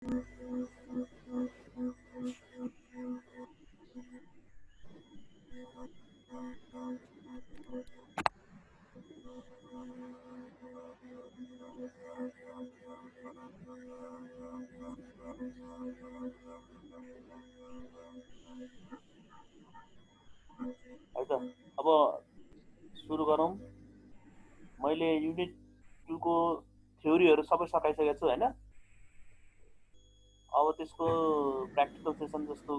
है त। अब सुरु गरौँ। मैले युनिट 2 को थ्योरीहरू सबै सकाइसकेको छु हैन। अब त्यसको प्र्याक्टिकल सेसन जस्तो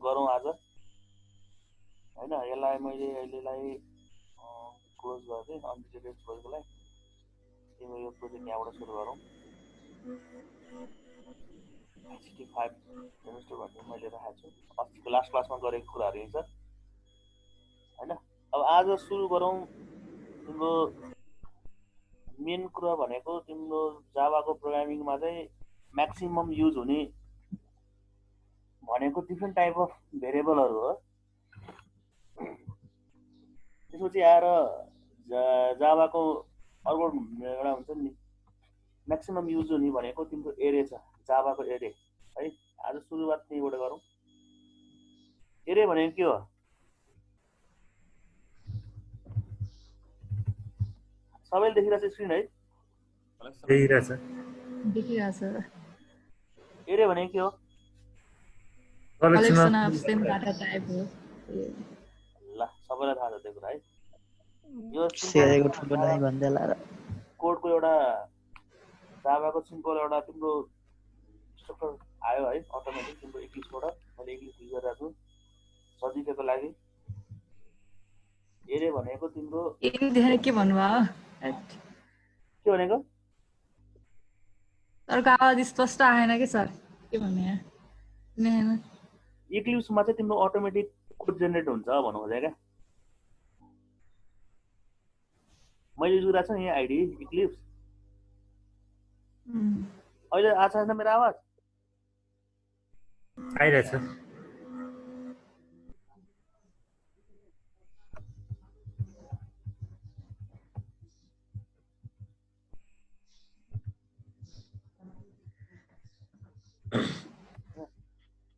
गरौँ आज हैन। यसलाई मैले अहिलेलाई क्लोज गर्दै अनडिटेडेड छोडेकोलाई तिम्रो यो प्रोजेक्ट यहाँबाट सुरु गरौँ। आइसिटी 5 सेमेस्टर भन्ने मैले राखेको छु, अस्तिको लास्ट क्लासमा गरेको कुराहरू यही छ हैन। अब आज सुरु गरौँ। तिम्रो मेन कुरा भनेको तिम्रो जावाको प्रोग्रामिङमा चाहिँ म्याक्सिमम युज हुने भनेको डिफ्रेन्ट टाइप अफ भेरिएबलहरू हो। त्यसपछि आएर जावाको अर्को एउटा हुन्छ नि म्याक्सिमम युज हुने भनेको तिम्रो एरे छ, जावाको एरे है। आज सुरुवात त्यहीबाट गरौँ। एरे भनेको के हो? सबैले देखिरहेछ स्क्रिन है? देखिरहेछ। एरे भनेको के हो? Collection of same data type हो। ल सबैलाई थाहा छ त्यो कुरा है। यो सेरेको ठुलो नाइ भन्देला र कोडको एउटा जावाको सिम्पल एउटा तिम्रो स्ट्रक्चर आयो है अटोमेटिक तिम्रो इक्लिप्सबाट। मैले इक्लिप्स युज गरिरहेको छु सजिलोको लागि। एरे भनेको तिम्रो इन देखेर के भन्नुभयो? के भनेको? सरको आवाज स्पष्ट आएन कि सर, के भन्ने? इक्लिप्समा चाहिँ तिम्रो अटोमेटिक कोड जेनेरेट हुन्छ भन्नु खोजेँ क्या। मैले युज गरेको छु यहाँ आइडी इक्लिप्स। अहिले आएको छैन मेरो आवाज? आइरहेछ।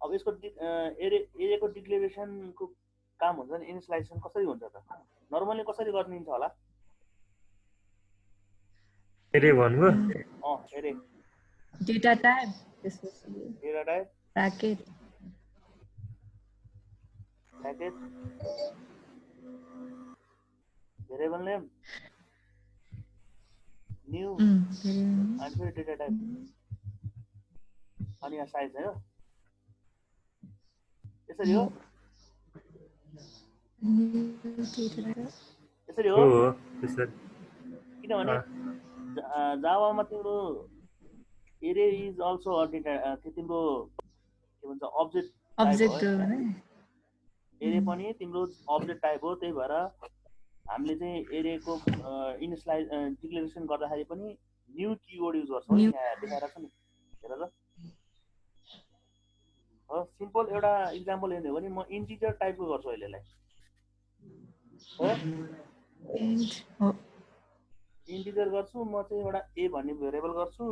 अब यसको एरेको डिक्लेरेसनको काम हुन्छ नि, इनिसियलाइजेसन कसरी हुन्छ त? नर्मली कसरी गरिन्छ होला? एरे भन्नुभयो? एरे डेटा टाइप, त्यसपछि data type, packet variable name, new अनि फेरि डेटा टाइप अनि यहाँ साइज है। यसरी हो? यसरी हो? किनभने जावामा तिम्रो एरे इज अल्सो तिम्रो के भन्छ अब्जेक्ट हो। एरे पनि तिम्रो अब्जेक्ट टाइप हो। त्यही भएर हामीले चाहिँ एरेको डिक्लेरेसन गर्दाखेरि पनि न्यू किवर्ड युज गर्छौँ। यहाँ देखाएर छ नि, हेर त। हो सिम्पल एउटा इक्जाम्पल हेर्ने हो भने म इन्टिजर टाइपको गर्छु अहिलेलाई। हो इन्टिजर गर्छु म चाहिँ एउटा ए भन्ने भेरिएबल गर्छु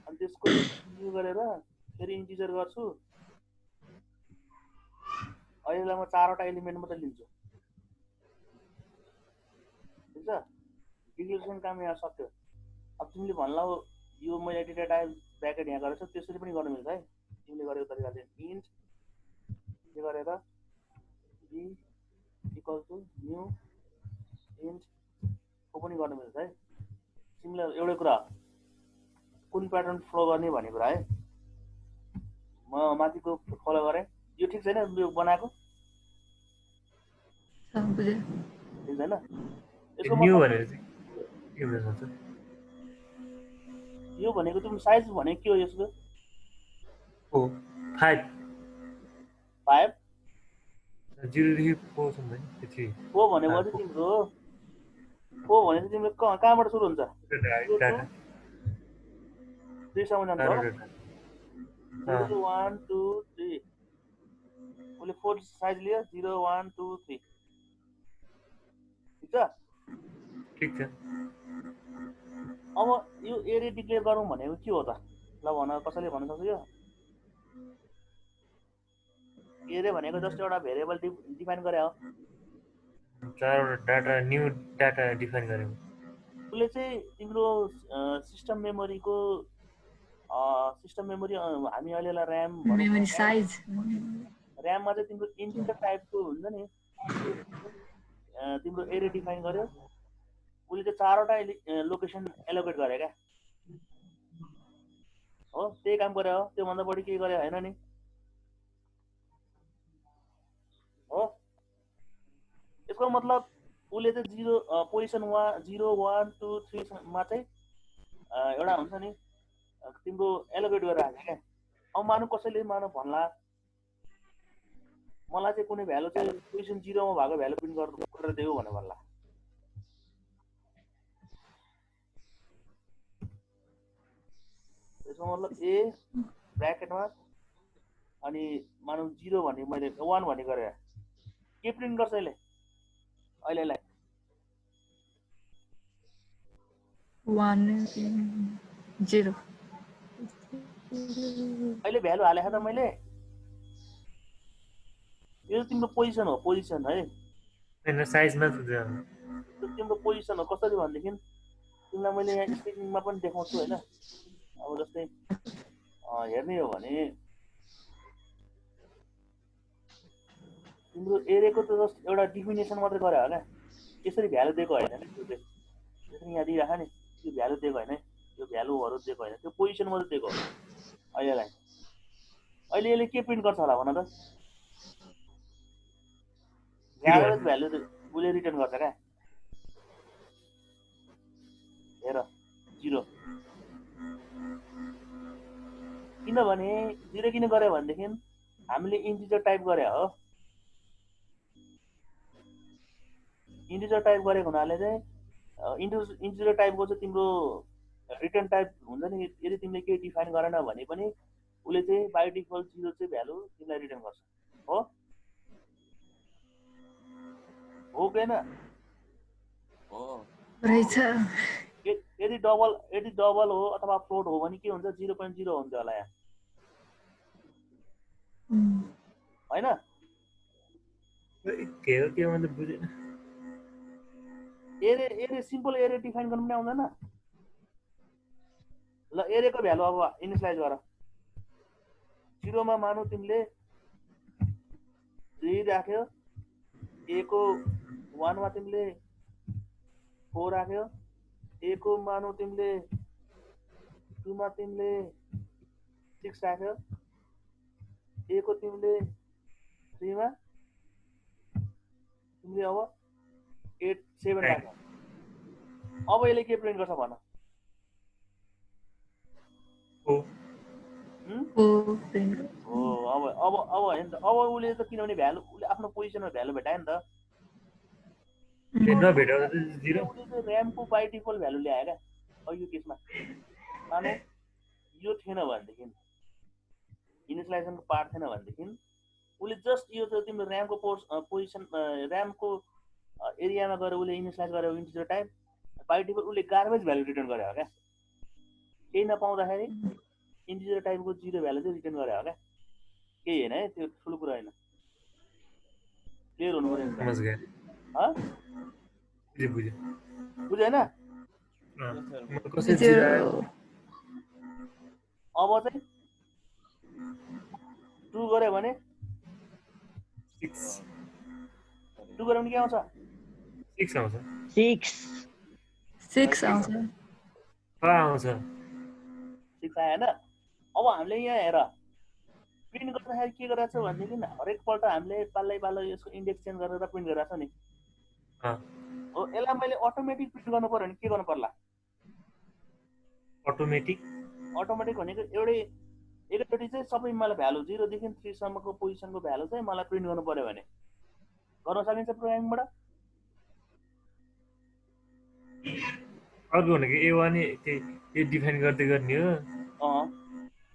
अनि त्यसको न्यू गरेर फेरि इन्टिजर गर्छु। अहिलेलाई म 4वटा एलिमेन्ट मात्रै लिन्छु। ठिक छ, डिक्लेरेसन काम यहाँ सक्यो। अब तिमीले भन्ला यो मैले डेटा टाइप ब्र्याकेट यहाँ गरेको छु, त्यसरी पनि गर्न मिल्छ है। तिमीले गरेको तरिका चाहिँ इन्ट के गरेर B equal to new int को पनि गर्न मिल्छ है। तिमीलाई एउटै कुरा कुन प्याटर्न फलो गर्ने भन्ने कुरा है। म माथिको फलो गरेँ, यो ठिक छैन यो बनाएको? ठिक छैन? यसको मतलब यो भनेको तिम्रो साइज भनेको के हो यसको? 5 0 देखि 4 सम्म नि त्यति। 4 भनेको चाहिँ तिम्रो 4 भने चाहिँ तिम्रो कहाँबाट सुरु हुन्छ? 3 सम्म जान्छ होला। 0 1 2 3 उसले 4 साइज लियो। 0 1 2 3 ठिक छ? ठिक छ। अब यो एरे डिक्लेयर गरौँ भनेको के हो त ल भन कसैले भन्न सक्छ यो एरे भनेको जस्ट एउटा भेरिएबल डिफाइन गरे हो चारवटा डाटा न्यू डाटा डिफाइन गऱ्यौँ उसले चाहिँ तिम्रो सिस्टम मेमोरीको सिस्टम मेमोरी हामी अहिलेलाई ऱ्याम मेमोरी साइज ऱ्याममा चाहिँ तिम्रो इन्टिजर टाइपको हुन्छ नि तिम्रो एरे डिफाइन गर्यो उसले चाहिँ चारवटा लोकेसन एलोकेट गरे क्या हो त्यही काम गरे हो त्योभन्दा बढी केही गरे होइन नि हो यसको मतलब उसले चाहिँ पोजिसन 0 1 2 3 मा चाहिँ एउटा हुन्छ नि तिम्रो एलोकेट गरेर राख्छ क्या अब मानु कसैले भन्ला मलाई चाहिँ कुनै भ्यालु चाहिँ पोजिसन 0 मा भएको भ्यालु प्रिन्ट गरेर देऊ भनेर भन्ला त्यसको मतलब ए ब्र्याकेटमा अनि मानौ 0 भन्ने मैले 1 भन्ने गरे के प्रिन्ट गर्छ अहिले अहिलेलाई 1 0 अहिले भ्यालु हालेको त मैले यो तिम्रो पोजिसन हो पोजिसन है हैन साइजमा तिम्रो पोजिसन हो कसरी भनेदेखि तिमीलाई मैले यहाँ स्क्रिनमा पनि देखाउँछु हैन अब जस्तै हेर्ने हो भने तिम्रो एरेको त जस्ट एउटा डिफिनेसन मात्रै गरे होला यसरी भ्यालु दिएको हैन नि त्यो यसरी यहाँ दिइराख नि त्यो भ्यालु दिएको हैन यो भ्यालुहरु दिएको हैन त्यो पोजिसन मात्रै दिएको हो अहिले यसले के प्रिन्ट गर्छ होला भन त एभरेज भ्यालु उले रिटर्न गर्छ क्या हेर 0 किनभने 0 किन गरे भनेदेखि हामीले इन्टिजर टाइप गरे हो इन्टिजर टाइप गरेको हुनाले चाहिँ इन्टिजर टाइपको चाहिँ तिम्रो रिटर्न टाइप हुन्छ नि यदि तिमीले केही डिफाइन गरेन भने पनि उसले चाहिँ बाइ डिफल्ट 0 चाहिँ भ्यालु तिमीलाई रिटर्न गर्छ हो हो कि हैन हो रहेछ यदि डबल हो अथवा फ्लोट हो भने के हुन्छ 0.0 हुन्छ होला यहाँ हैन के हो के मतलब बुझेन एरे सिम्पल एरे डिफाइन गर्नु पनि आउँदैन ल एरेको भ्यालु अब इनिसियलाइज गर 0 मा मानु तिमीले 3 राख्यो a को 1 मा तिमीले 4 राख्यो a को मानु तिमीले 2 मा तिमीले 6 राख्यो a को तिमीले 3 मा तिमीले अब 8 7 राख्यो अब यसले के प्रिन्ट गर्छ भन हो अब हैन त अब उले त किनभने भ्यालु उले आफ्नो पोजिसनमा भ्यालु भेटायो नि त नभेट्दा 0 उले र्याम को बाइ डिफल्ट भ्यालु ल्यायो क्या अब यो केसमा माने यो थिएन भनेदेखि इनिसियलाइजेसनको पार्ट थिएन भनेदेखि उले जस्ट यो त तिम्रो र्याम को पोजिसन र्याम को एरियामा गएर उले इनिसियलाइज गर्यो इन्टिजर टाइप बाइ डिफल्ट उले गार्बेज भ्यालु रिटर्न गर्यो क्या केही नपाउँदाखेरि इन्टिजर टाइपको 0 भ्यालु चाहिँ रिटर्न गरे हो क्या केही हैन है त्यो ठुलो कुरा हैन क्लियर हुनु पर्यो समझ गए बुझे बुझ्यो हैन कसरी जिरा अब चाहिँ 2 गरे भने 6 2 गरे भने के आउँछ 6 आउँछ 6 आउँछ आउँछ 6 आयो हैन अब हामीले यहाँ हेर प्रिन्ट गर्दाखेरि के गरिरहेछ भनेदेखि हरेक पल्ट हामीले पाल्लै यसको इन्डेक्स चेन्ज गरेर प्रिन्ट गरिरहेछ नि हो यसलाई मैले अटोमेटिक प्रिन्ट गर्नु पर्यो भने के गर्नु पर्ला अटोमेटिक भनेको एकैचोटि चाहिँ सबै मलाई भ्यालु 0 देखि 3 सम्मको पोजिसनको भ्यालु चाहिँ मलाई प्रिन्ट गर्नु पर्यो भने गर्न सकिन्छ प्रोग्रामिङबाट अर्को भनेको A1 यो डिफाइन गर्दै गर्ने हो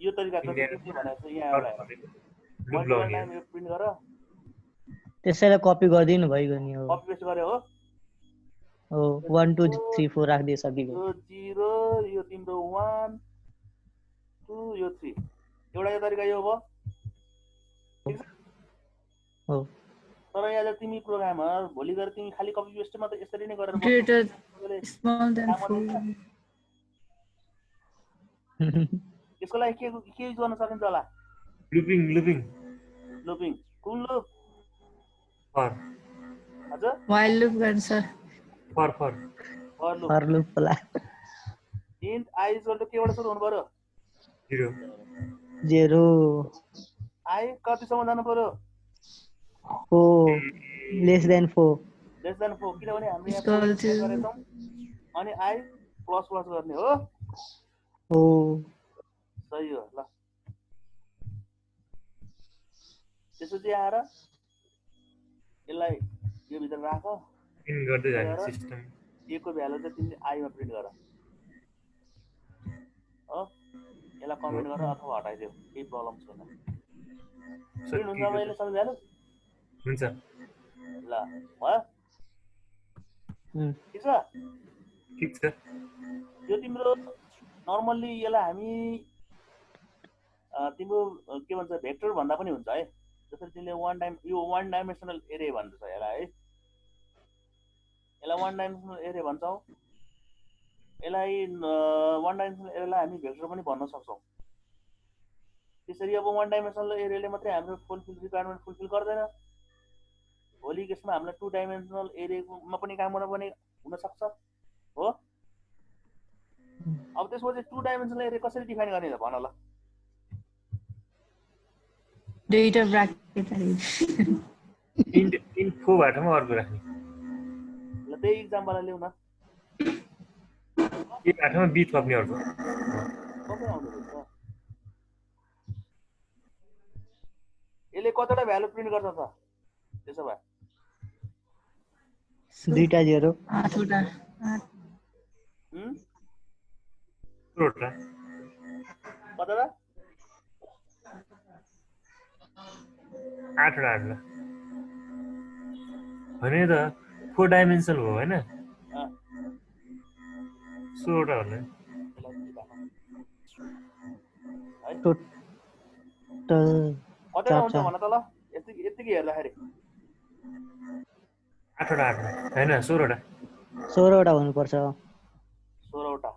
यो तरिकाको के भनेको यहाँ एउटा लुप लगाउने यो प्रिन्ट गर त्यसैलाई कपी गरिदिनु भइगयो नि हो कपी पेस्ट गरे हो हो 1 2 3 4 राख्दिए सकिगयो यो 0 यो तिम्रो 1 2 यो 3 एउटा यो तरिका यो भयो ठीक छ हो तर यहाँ चाहिँ तिमी प्रोग्रामर भोलि गएर तिमी खाली कपी पेस्ट मात्र यसरी नै गरेर बस्नु greater तपाईँले small than काम 4 गर्नुहुन्छ यसको लागि के युज गर्न सकिन्छ होला लुपिङ लुपिङ लुपिङ कुन लुप फर हजुर while loop गर्नु sir for for loop for loop होला इन्ट आई इक्वल टु केबाट सुरु हुनु पर्यो 0 0 आई कतिसम्म जानु पर्यो 4 लेस देन 4 लेस देन 4 किनभने हामीले यहाँ Equal to- प्रोग्राम गरेछौँ अनि आई प्लस प्लस गर्ने हो हो सही हो ल त्यसपछि आएर यसलाई यो भित्र राख प्रिन्ट गर्दै जाने सिस्टम ए को भ्यालु चाहिँ तिमीले आईमा प्रिन्ट गर हो यसलाई कमेन्ट गर अथवा हटाइदेऊ केही प्रब्लम छैन प्रिन्ट हुन्छ अब यसले सबै भ्यालु हुन्छ ल भयो ठिक छ ठिक छ यो तिम्रो नर्मल्ली यसलाई हामी तिम्रो के भन्छ भेक्टर भन्दा पनि हुन्छ है जसरी तिमीले यो वान डाइमेन्सनल एरे भन्छ यसलाई है यसलाई वान डाइमेन्सनल एरे भन्छौँ यसलाई वान डाइमेन्सनल एरेलाई हामी भेक्टर पनि भन्न सक्छौँ त्यसरी अब वान डाइमेन्सनल एरेले मात्रै हाम्रो रिक्वायरमेन्ट फुलफिल गर्दैन भोलि यसमा हामीलाई 2 डाइमेन्सनल एरेमा पनि काम गर्न पनि हुनसक्छ हो अब त्यसपछि 2 डाइमेन्सनल एरे कसरी डिफाइन गर्ने त भन ल दुईटा ब्राकेट इन्ट इन्ट 4 बाटोमा अर्को राख्ने ल त्यही इक्जाम्पललाई ल्याउन ए बाटोमा बी थप्ने अर्को सबै आउँदो रहेछ यसले कतिवटा भ्यालु प्रिन्ट गर्छ त त्यसो भए दुईटा 0 आठवटा रोटा कतिवटा 8वटा भने त 4 डाइमेन्सनल हो हैन 16वटा होला टोटल कतिवटा हुन्छ भन त ल यतिकै हेर्दाखेरि 8वटा हैन 16वटा 16वटा हुनुपर्छ 16वटा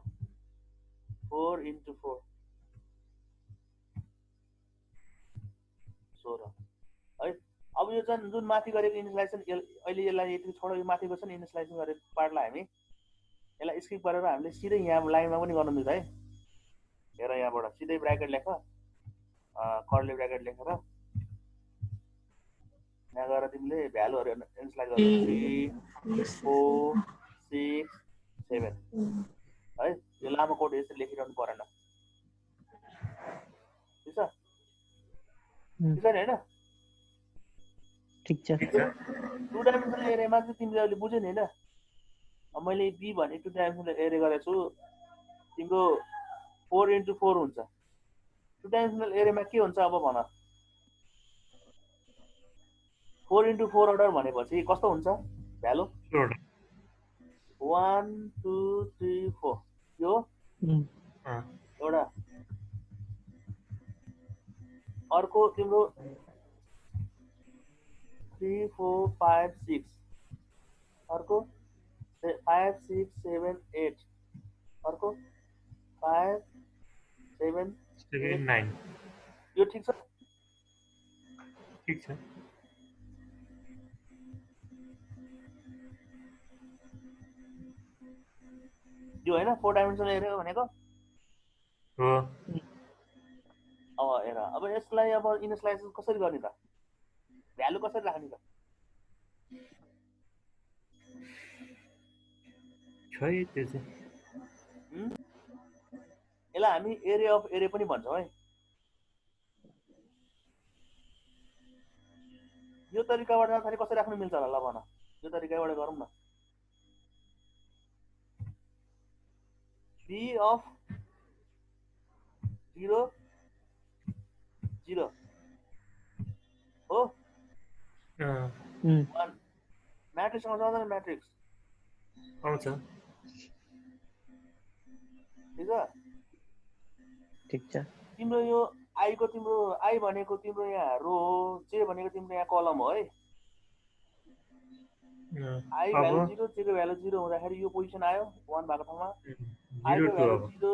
4 into 4 16 है अब यो चाहिँ जुन माथि गरेको इनिसलाइजेसन अहिले यसलाई यति छोडो यो माथिको छ नि इनिसलाइजेसन गरेको पार्टलाई हामी यसलाई स्किप गरेर हामीले सिधै यहाँ लाइनमा पनि गर्न मिल्छ है हेर यहाँबाट सिधै ब्राकेट लेख कर्ली ब्राकेट लेखेर यहाँ गएर तिमीले भ्यालुहरू इनिसलाइज गर्नु 3 4 6 7 है यो लामो कोड यसरी लेखिरहनु परेन ठिक छ ठिक छ नि होइन ठिक छ 2 डाइमेन्सनल एरेमा चाहिँ तिमीले अहिले बुझ्यौ नि होइन अब मैले बी भने 2 डाइमेन्सनल एरे गरेको छु तिम्रो 4 into 4 हुन्छ 2 डाइमेन्सनल एरेमा के हुन्छ अब भन 4 into 4 अर्डर भनेपछि कस्तो हुन्छ भ्यालु 1 2 3 4 यो एउटा अर्को तिम्रो 3 4 5 6 अर्को 5 6 7 8 अर्को 5 7 9 यो ठिक छ ठिक छ यो होइन 4 डाइमेन्सनल एरे भनेको हो अब हेर अब यसलाई अब इनिसलाइजेसन कसरी गर्ने त भ्यालु कसरी राख्ने त खै त्यो चाहिँ यसलाई हामी एरे अफ एरे पनि भन्छौँ है यो तरिकाबाट जाँदाखेरि कसरी राख्नु मिल्छ होला ल भन यो तरिकाबाट गरौँ न बी अफ 0 0 हो 1 म्याट्रिक्समा जाँदैन म्याट्रिक्स आउँछ ठिक छ ठिक छ तिम्रो यो आई को तिम्रो आई भनेको तिम्रो यहाँ रो हो जे भनेको तिम्रो यहाँ कलम हो है आई अब भ्यालु 0 जे को भ्यालु 0 हुँदाखेरि यो पोजिसन आयो 1 भएको ठाउँमा आई 0 को 2 भ्यालु अब 0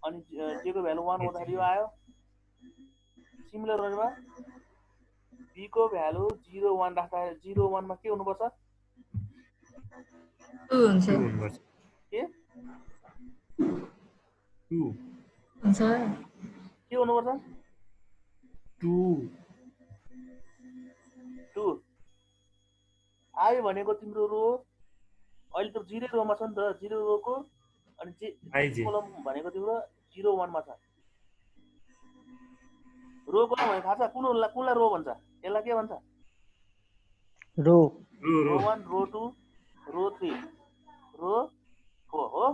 अनि जे को भ्यालु 1 हुँदाखेरि यो आयो सिमिलर वेमा बी को भ्यालु 0 1 राख्दा 0 1 मा के हुनुपर्छ 2 हुन्छ 2 हुनुपर्छ के 2 हुन्छ के हुनुपर्छ 2 2 आई भनेको तिम्रो रो अहिले त 0 रोमा छ नि त 0 रोको अनि जे आइजे कलम भनेको तिम्रो 0 1 मा छ रो कलम भने थाहा छ कुनलाई रो भन्छ यसलाई के भन्छ रो रो 1 रो 2 रो 3 रो 4 हो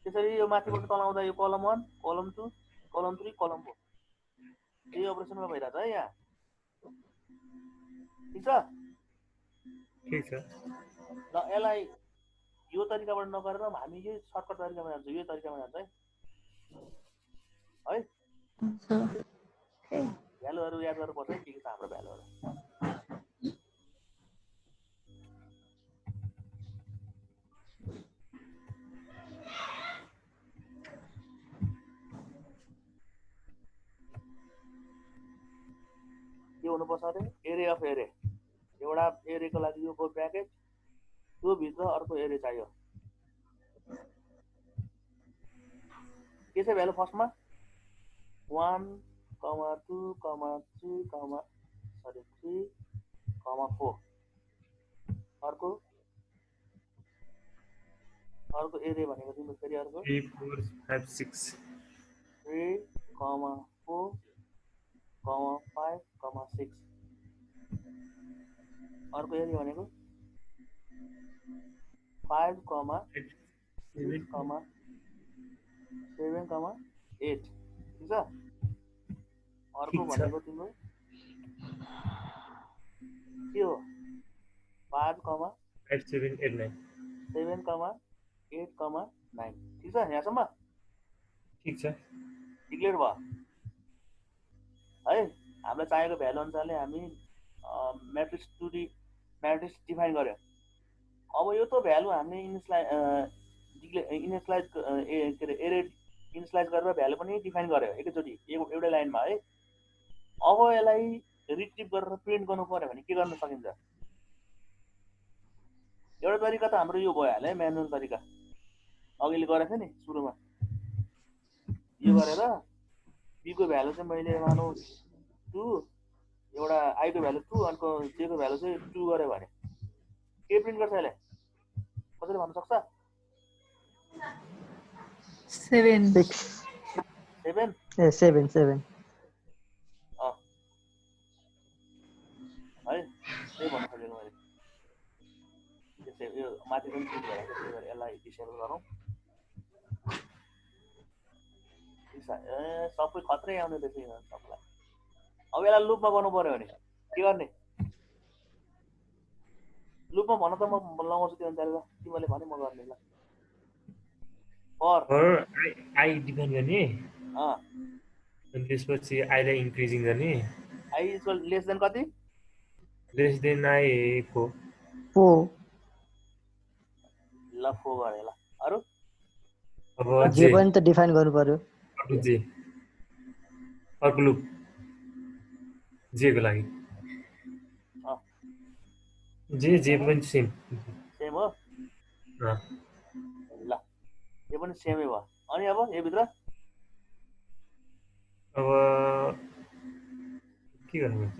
त्यसरी यो माथिबाट तल आउँदा यो कलम 1 कलम 2 कलम 3 कलम 4 यही अपरेसनमा भइरहेछ है यहाँ ठिक छ ठिक छ ल यसलाई यो तरिकाबाट नगरेर हामी यही सर्टकट तरिकामा जान्छौँ यो तरिकामा जान्छ है हुन्छ भ्यालुहरू याद गर्नुपर्छ है के छ हाम्रो भ्यालुहरू के हुनुपर्छ अरे एरे अफ एरे एउटा एरेको लागि यो ब्र्याकेट त्यो भित्र अर्को एरे चाहियो के छ भ्यालु फर्स्टमा 1 2 3 4 अर्को एरे भनेको तिम्रो फेरि अर्को 3 4 5 6 3 4 5 6 अर्को एरे भनेको 5 6 7 8 ठिक छ अर्को भनेको तिम्रो के हो 5 5 7 8 9 7 8 9 ठिक छ यहाँसम्म ठिक छ डिक्लेयर भयो है हामीलाई चाहिएको भ्यालु अनुसारले हामी म्याट्रिक्स डिफाइन गर्यो अब यो त भ्यालु हामीले इनिसलाइज के अरे एरे इनिसलाइज गरेर भ्यालु पनि डिफाइन गर्यो एकैचोटि एउटै लाइनमा है अब यसलाई रिट्रिभ गरेर प्रिन्ट गर्नु पर्यो भने के गर्न सकिन्छ एउटा तरिका त हाम्रो यो भइहाल्यो है म्यानुअल तरिका अघिले गरेको थिएँ नि सुरुमा यो गरेर बी को भ्यालु चाहिँ मैले मानौ 2 एउटा आई को भ्यालु 2 अर्को जे को भ्यालु चाहिँ 2 गर्यो भने के प्रिन्ट गर्छ यसले कसरी भन्न सक्छ 7 6 7 ए 7 7 है त्यही भन्न खोजेको मैले त्यसै यो माथि पनि प्रिन्ट गरेर त्यसै गरी यसलाई डिसेबल गरौँ सबै खत्रै आउने रहेछ सबैलाई अब यसलाई लुपमा गर्नु पर्यो भने के गर्ने लुपमा भन त म लगाउँछु त्यो अनुसार तिमीले भने म गर्ने ल फर आई डिफाइन गर्ने अँ अनि त्यसपछि आईलाई इन्क्रिजिङ गर्ने आई इक्वल लेस देन कति लेस देन आई 4 4 ल 4 गरे ल अरु अब जे पनि त डिफाइन गर्नु पर्यो अर्को जे अर्को लुप जे को लागि जे पनि सेम हो ल यो पनि सेमै भयो अनि अब यो भित्र अब के गर्नुपर्छ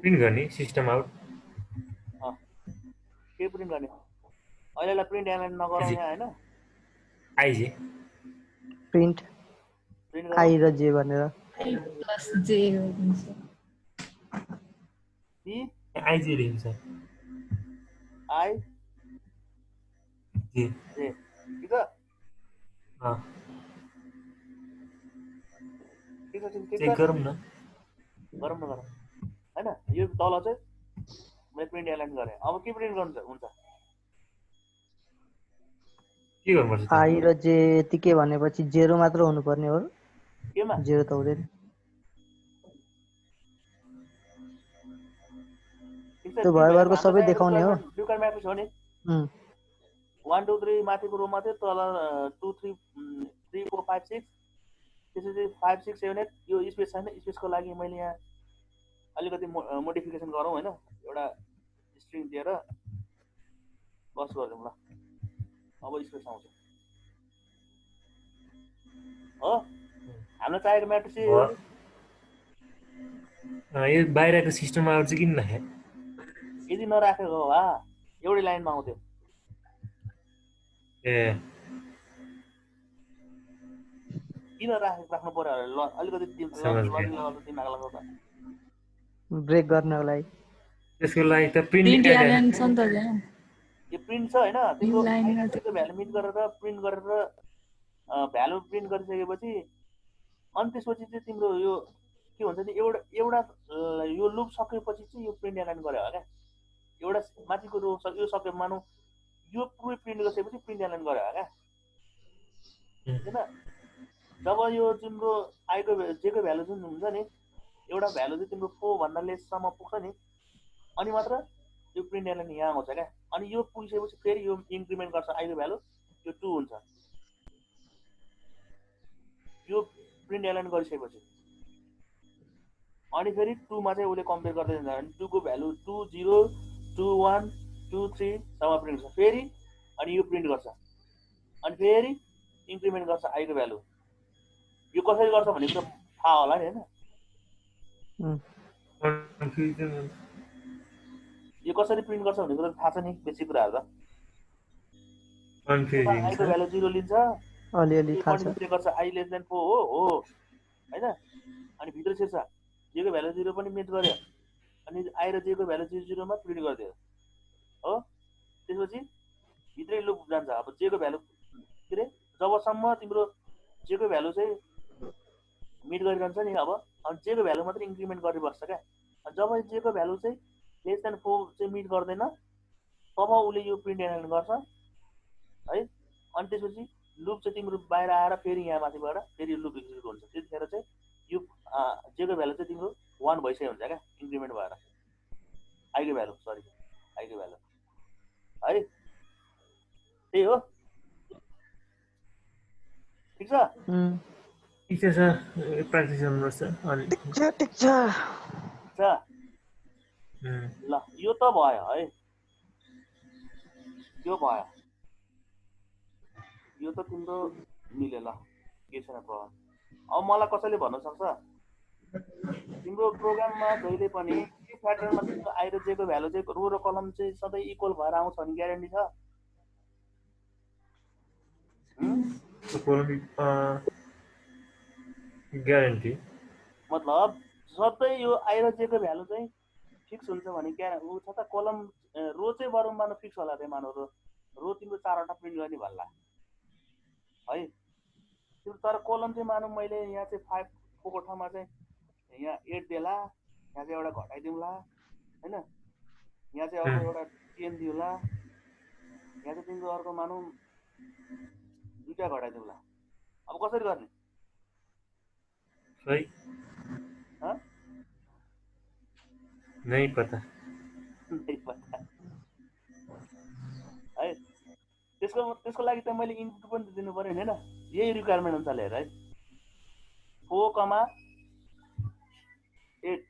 प्रिन्ट गर्ने सिस्टम आउट के प्रिन्ट गर्ने अहिलेलाई प्रिन्ट एलाइन नगरौँ यहाँ हैन आइजे प्रिन्ट आई र जे भनेर प्लस जे हुन्छ आइजे लेख्छ आई जे जे ठीक छ चेक गरौँ न हैन यो तल चाहिँ मैले प्रिन्ट एलाइन गरेँ अब के प्रिन्ट गर्नु हुन्छ के गर्नुपर्छ त? आई र जे यतिकै भनेपछि 0 मात्र हुनुपर्ने हो। केमा 0 त हुँदैन। ठिक छ त्यो ती भएर भरको हाम्रो सबै चाहिँ देखाउने हो। रिक्वायरमेन्ट म्याट्रिक्स हो नि। उम्, 1 2 3 माथिको रोमा चाहिँ तल 2 3 3 4 5 6 त्यसपछि 5 6 7 8 यो स्पेस छैन। स्पेसको लागि मैले यहाँ अलिकति मोडिफिकेसन गरौँ होइन, एउटा स्ट्रिङ दिएर बस गरिदिउँ ल। अब स्पेस आउँछ हो। हामीलाई चाहिएको म्याट्रिक्स यही हो नि। यो बाहिरको सिस्टममा आउँछ किन राखे? यदि नराखेको हो भए एउटै लाइनमा आउँथ्यो। ए किन राख्नु पर्यो अरे? ल अलिकति समझ गएँ। लजिङ लगाउँछ दिमाग लगाउँछ। ब्रेक गर्नको लागि। त्यसको लागि त प्रिन्ट प्रिन्ट एड एलिमेन्ट छ नि त त्यहाँ यो प्रिन्ट छ होइन, तिम्रो लाइनमा त आइडेन्टिटीको भ्यालु मिट गरेर प्रिन्ट गरेर भ्यालु प्रिन्ट गरिसकेपछि अनि त्यसपछि चाहिँ तिम्रो यो के भन्छ नि, एउटा यो लुप सकेपछि चाहिँ यो प्रिन्ट एलाइन गऱ्यो हो क्या। एउटा माथिको रो यो सक्यो मानौँ, यो पुरै प्रिन्ट गरिसकेपछि प्रिन्ट एलाइन गऱ्यो हो क्या। होइन, जब यो तिम्रो आईको जेको भ्यालु जुन हुन्छ नि, एउटा भ्यालु चाहिँ तिम्रो 4 भन्दा लेससम्म पुग्छ नि, अनि मात्र यो प्रिन्ट एलाइन यहाँ आउँछ क्या। अनि यो पुगिसकेपछि फेरि यो इन्क्रिमेन्ट गर्छ, आईको भ्यालु यो 2 हुन्छ यो प्रिन्ट एलाइन गरिसकेपछि। अनि फेरि 2 मा चाहिँ उसले कम्पेयर गर्दै जान्छ। अनि 2 को भ्यालु 2 0 2 1 2 3 सम्म प्रिन्ट गर्छ फेरि, अनि यो प्रिन्ट गर्छ, अनि फेरि इन्क्रिमेन्ट गर्छ आईको भ्यालु। यो कसरी गर्छ भन्ने कुरा थाहा होला नि होइन। यो कसरी प्रिन्ट गर्छ भन्ने कुरा थाहा छ नि, बेसिक कुराहरू त। आईको भ्यालु 0 लिन्छ, अलिअलि थाहा छ। डिस्प्ले गर्छ आई लेस देन 4 हो होइन। अनि भित्र छिर्छ, जेको भ्यालु 0 पनि मिट गर्यो, अनि आई र जेको भ्यालु 0 मा प्रिन्ट गरिदियो हो। त्यसपछि भित्रै लुप जान्छ। अब जेको भ्यालु के अरे जबसम्म तिम्रो जेको भ्यालु चाहिँ मिट गरिरहन्छ नि, अब अनि जेको भ्यालु मात्रै इन्क्रिमेन्ट गरेर बस्छ क्या। अनि जब जेको भ्यालु चाहिँ लेस देन 4 चाहिँ मिट गर्दैन तब उसले यो प्रिन्ट एलाइन गर्छ है। अनि त्यसपछि लुप चाहिँ तिम्रो बाहिर आएर फेरि यहाँ माथिबाट फेरि लुप एक्जिक्युट हुन्छ। त्यतिखेर चाहिँ यो जेको भ्यालु चाहिँ तिम्रो 1 भइसक्यो हुन्छ क्या, इन्क्रिमेन्ट भएर आईको भ्यालु है। त्यही हो, ठिक छ। ठिक छ सर, प्र्याक्टिस गर्नुपर्छ अनि। ठिक छ। ल यो त भयो है, यो भयो, यो त तिम्रो मिल्यो ल, के छैन प्रब्लम। अब मलाई कसैले भन्न सक्छ तिम्रो प्रोग्राममा जहिले पनि के प्याटर्नमा तिम्रो आई र जेको भ्यालु चाहिँ रो र कलम चाहिँ सधैँ इक्वल भएर आउँछ भन्ने ग्यारेन्टी छ? ग्यारेन्टी मतलब सधैँ यो आई र जेको भ्यालु चाहिँ फिक्स हुन्छ भने ऊ छ त। कलम रो चाहिँ बरु मानौ फिक्स होला रे, मानौ रो तिम्रो 4वटा प्रिन्ट गर्ने भन्ला है। त्यो तर कलम चाहिँ मानौ मैले यहाँ चाहिँ 5 को ठाउँमा चाहिँ यहाँ 8 देला, यहाँ चाहिँ एउटा घटाइदिउँला होइन, यहाँ चाहिँ अर्को एउटा 10 दिउँला, यहाँ चाहिँ तिम्रो अर्को मानौ 2टा घटाइदिउँला। अब कसरी गर्ने सही नहीं पता है। त्यसको लागि त मैले इनपुट पनि दिनु पर्यो नि होइन। यही रिक्वायरमेन्ट अनुसारले हेर है, 4,8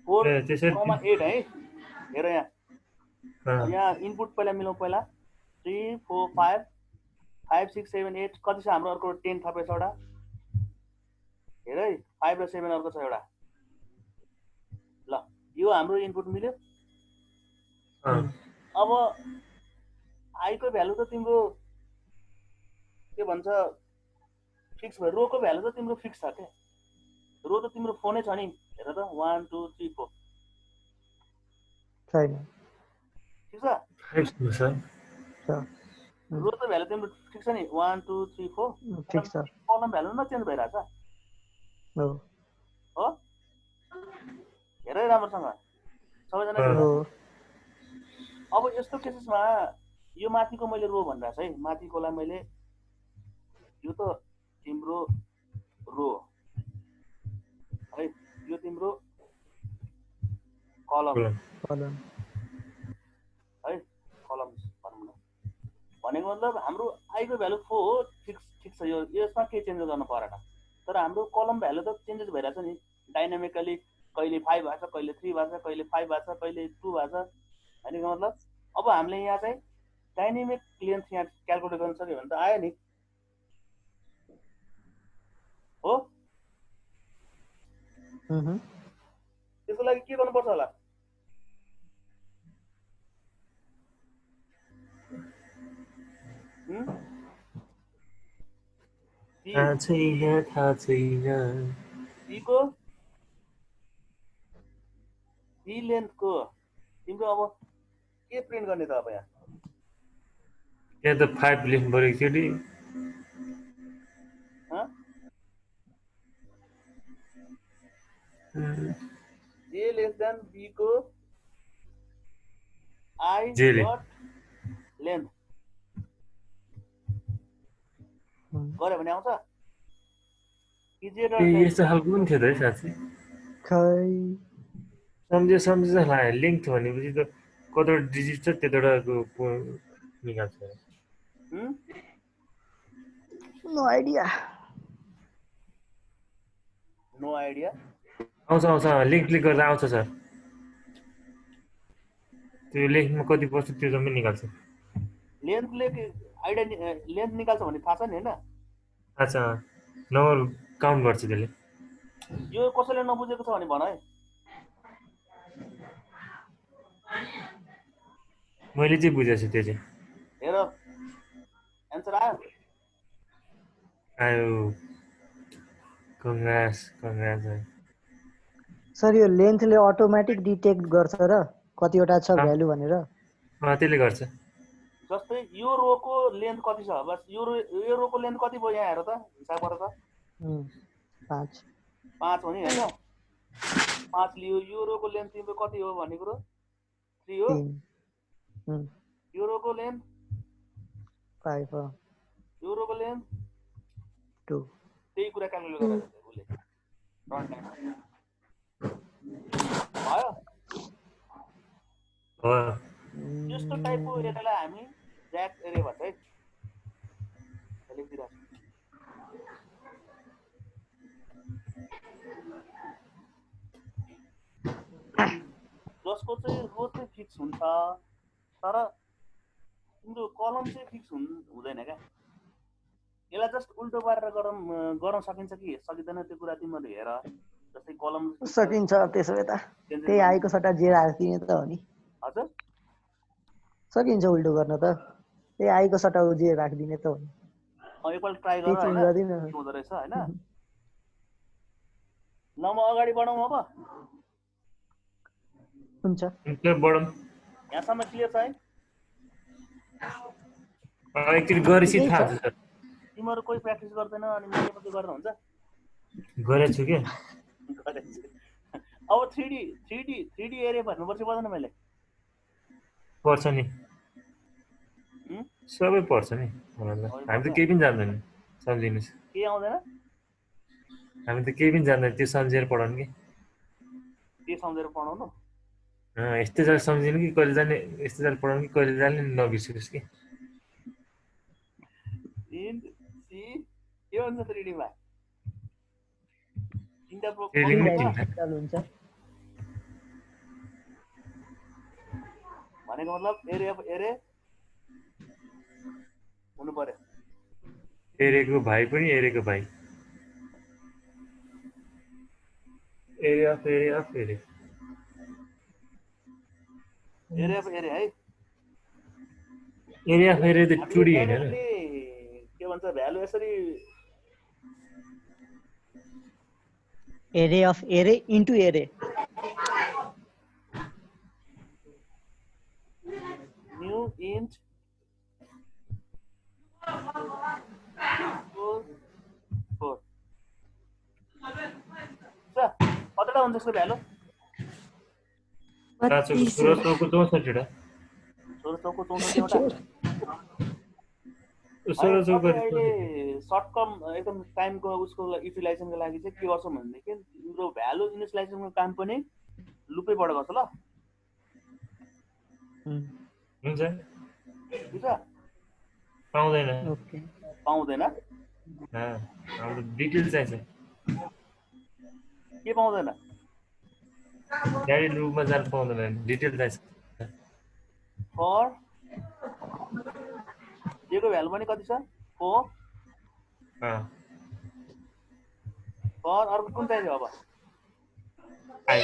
4,8 है। हेर यहाँ इनपुट पहिला मिलाउँ, पहिला 3 4 5 5 6 7 8 कति छ हाम्रो? अर्को 10 थपेछ एउटा। हेर है, 5 र 7 अर्को छ एउटा। ल यो हाम्रो इनपुट मिल्यो। अब आईको भ्यालु त तिम्रो के भन्छ फिक्स भयो, रोको भ्यालु त तिम्रो फिक्स छ क्या। रो त तिम्रो 4 नै छ नि। हेर त 1 2 3 4 छैन, ठिक छ। रो त भ्यालु तिम्रो ठिक छ नि, 1 2 3 4 ठिक छ। कलम भ्यालु न चेन्ज भइरहेछ हो। हेर राम्रोसँग सबैजना अब यस्तो केसेसमा यो माथिको मैले रो भनिरहेको छु है, माथिकोलाई मैले यो त तिम्रो रो है, यो तिम्रो कलम कलम है, कलम भनौँ न। भनेको मतलब हाम्रो आईको भ्यालु 4 हो, ठिक छ, यो यसमा केही चेन्ज गर्नु परेन। तर हाम्रो कलम भ्यालु त चेन्जेस भइरहेछ नि डाइनामिकली, कहिले 5 भएको छ, कहिले 3 भएको छ, कहिले 5 भएको छ, कहिले 2 भएको छ। भनेको मतलब अब हामीले यहाँ चाहिँ डाइनामिक लेन्थ यहाँ क्याल्कुलेट गर्न सक्यो भने त आयो नि हो। त्यसको लागि के गर्नुपर्छ होला? थाहा छैन बीको बी लेन्थको तिम्रो अब के प्रिन्ट गर्ने त? अब यहाँ त 5 लेख्नु पर्यो एकचोटि। ए लेस देन बी को आई जेले। डट लेन्थ गरे भने आउँछ कि जे डट लेन्थ? यस्तो खालको पनि थियो त है साँच्चै, खै सम्झे जस्तो लाग्यो। लेन्थ भनेपछि त कतिवटा डिजिट छ त्यतिवटाको निकाल्छ। नो आइडिया आउँछ लिङ्क क्लिक गर्दा आउँछ सर। त्यो लेन्थमा कति पर्छ त्यो जम्मै निकाल्छ। लेन्थले आइडिया लेन्थ निकाल्छ भने थाहा छ नि हैन? थाहा छ, नम्बर काउन्ट गर्छ त्यसले। यो कसैले नबुझेको छ भने भन है। मैले चाहिँ बुझेको छु त्यो चाहिँ। हेर एन्सर आयो। कङ्ग्रेस सर यो लेन्थले अटोमेटिक डिटेक्ट गर्छ र कतिवटा छ भ्यालु भनेर? त्यसले गर्छ। जस्तै यो रोको लेन्थ कति छ, बस यो रोको लेन्थ कति भयो यहाँ हेर त, हिसाब गर त। 5 हो नि हैन? 5 लियो। यो रोको लेन्थ तिम्रो कति हो भन्ने कुरो 3 हो। यो रोको लेन्थ 5 हो। यो रोको लेन्थ 2। त्यही कुरा क्याल्कुलेट गरेर उसले रन टाइम भयो। यस्तो टाइपको एरियालाई हामी ज्याक एरिया भन्छ है। लेखिदिरहेको जसको चाहिँ रो चाहिँ फिक्स हुन्छ तर तिम्रो कलम चाहिँ फिक्स हुँदैन क्या। यसलाई जस्ट उल्टो पारेर गर्न सकिन्छ कि सकिँदैन त्यो कुरा तिमीले हेर। जस्तै कलम सकिन्छ। त्यसो भए त त्यही आएको सट्टा जे राखिदिने त हो नि। हजुर सकिन्छ उल्टो गर्न त, त्यही आएको सट्टा जे राखिदिने त हो नि। एकपल्ट ट्राई गर हैन के हुँदो रहेछ हैन। ल म अगाडि बढौँ अब। हुन्छ बढौँ। यहाँसम्म क्लियर छ है? एकचोटि गरेपछि थाहा हुन्छ सर। तिमीहरू कोही प्र्याक्टिस गर्दैन अनि मैले मात्रै गरेर हुन्छ? गरेको छु क्या। अब 3D एरिया भन्नुपर्छ पर्दैन? मैले पर्छ नि, सबै पर्छ नि। हामी त केही पनि जान्दैन, सम्झिनुहोस्। के आउँदैन? हामी त केही पनि जान्दैन, त्यो सम्झेर पढाउनु कि। के सम्झेर पढाउनु? यस्तै जग्गा सम्झिनु कि कहिले जाने, यस्तो जग्गा पढाउनु कि कहिले जाने नबिर्सिनुहोस् कि। के भन्छ 3D मा? तिनटा भनेको मतलब एरिया अफ एरे हुनु पर्यो। एरेको भाइ पनि एरेको भाइ। एरिया अफ एरे अफ एरे। एरिया अफ एरे है। एरिया अफ एरे त 2D हैन र? के भन्छ भ्यालु यसरी एरे अफ एरे इन्टु एरे। न्यू इन्ट 4 कतिवटा हुन्छ यसको भ्यालु? 64 टा। अर्को 64 वटा 16 चौक अहिले सर्ट टर्म एकदम टाइमको उसको युटिलाइजेसनको लागि चाहिँ के गर्छौँ भनेदेखि तिम्रो भ्यालु इनिसियलाइजेसनको काम पनि लुपैबाट गर्छ ल हुन्छ ठिक छ पाउँदैन ओके पाउँदैन हाम्रो डिटेल चाहिन्छ के पाउँदैन डाइरेक्ट लुपमा जान पाउँदैन डिटेल चाहिन्छ फर दिएको भ्यालु पनि कति छ 4 फर अर्को कुन चाहिन्छ अब आई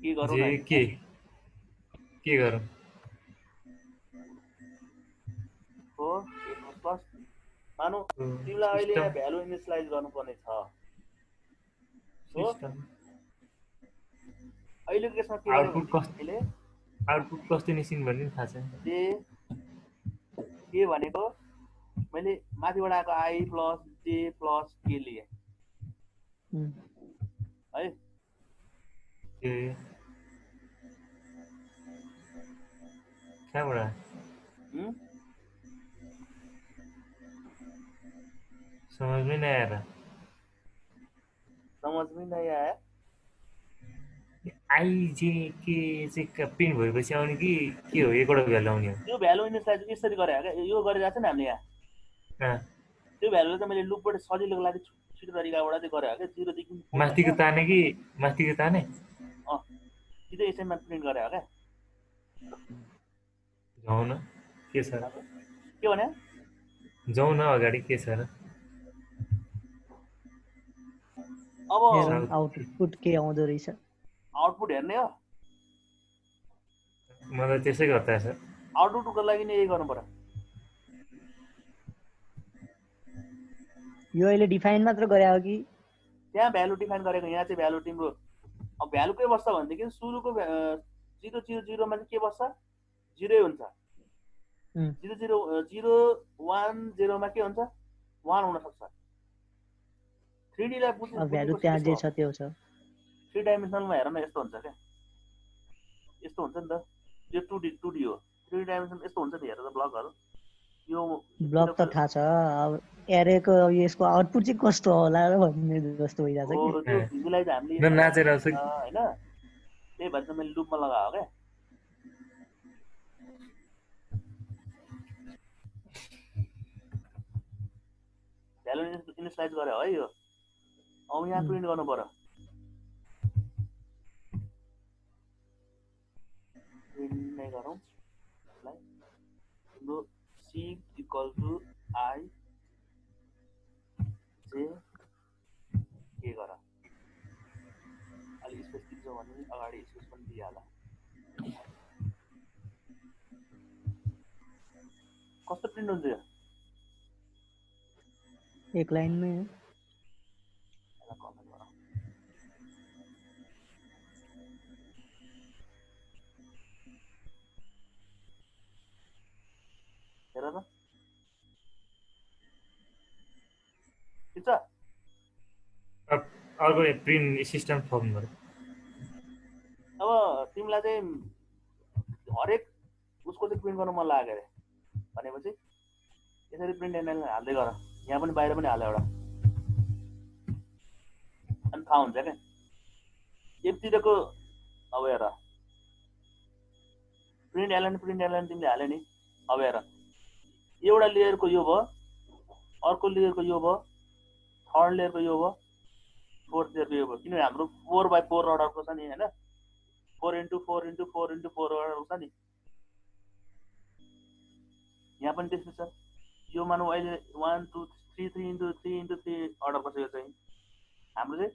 के गरौँ न के गरौँ 4 प्लस मानौ तिमीलाई अहिले यहाँ भ्यालु इनिसियलाइज गर्नुपर्ने छ सो अहिलेको केसमा के आउटपुट कस्तो निस्किनु भन्ने थाहा छैन के भनेको मैले माथिबाट आएको आई प्लस जे प्लस के लिए है कहाँबाट समझमै नआएर आई जे के चाहिँ प्रिन्ट भएपछि आउने कि के हो एकवटा भ्यालु आउने हो यो भ्यालु इनिसियलाइज यसरी गरे क्या यो गरिरहेको छ नि हामीले यहाँ त्यो भ्यालुलाई चाहिँ मैले लुपबाट सजिलोको लागि छिटो तरिकाबाट चाहिँ गरे क्या 0 देखि माथिको ताने कि माथिको ताने सिधै यसैमा प्रिन्ट गरे क्या जाउँ न के छ के भने जाउँ न अगाडि के छ र अब आउटपुट के आउँदो रहेछ आउटपुट हेर्ने हो मलाई त्यसै गर्दा छ आउटपुटको लागि नै यही गर्नु पर्यो यो अहिले डिफाइन मात्र गरे हो कि त्यहाँ भ्यालु डिफाइन गरेको यहाँ चाहिँ भ्यालु तिम्रो अब भ्यालु के बस्छ भनेदेखि सुरुको 0 0 0 मा चाहिँ के बस्छ 0 हुन्छ 0 0 0 1 0 मा के हुन्छ 1 हुन सक्छ 3D लाई बुझ्नु भ्यालु त्यहाँ जे छ त्यो छ 3 डाइमेन्सनलमा हेर न यस्तो हुन्छ क्या यस्तो हुन्छ नि त यो 2D हो 3 डाइमेन्सन यस्तो हुन्छ नि हेर त ब्लकहरु यो ब्लक त थाहा छ अब एरेको यसको आउटपुट चाहिँ कस्तो होला र भन्ने जस्तो भइरहेछ कि त्यो भिजुलाइज हामीले नाचेर आउँछ हैन त्यही भएर मैले लुपमा लगाएको क्या भ्यालु इनिसियलाइज गरे है यो अब यहाँ प्रिन्ट गर्नु पर्यो प्रिन्ट नै गरौँ तिम्रो C equal to I J के गर अलि स्पेस दिन्छौ भने अगाडि स्पेस पनि दिइहाल कस्तो प्रिन्ट हुन्छ यो एक लाइनमै कमेन्ट गरौँ हेर त ठिक छ अर्को प्रिन्ट सिस्टम फर्म गर्नु अब तिमीलाई चाहिँ हरेक उसको चाहिँ प्रिन्ट गर्नु मन लाग्यो अरे भनेपछि यसरी प्रिन्ट एनालाइज हाल्दै गर यहाँ पनि बाहिर पनि हाल एउटा अनि थाहा हुन्छ क्या यतिको अब हेर प्रिन्ट एलाइन तिमीले हाल्यो नि अब हेर एउटा लेयरको यो भयो अर्को लेयरको यो भयो थर्ड लेयरको यो भयो फोर्थ लेयरको यो भयो किनभने हाम्रो 4x4 अर्डरको छ नि हैन 4x4x4x4 अर्डरको छ नि यहाँ पनि त्यस्तै छ यो मानौ अहिले 1 2 3 3x3x3 अर्डरको छ यो चाहिँ हाम्रो चाहिँ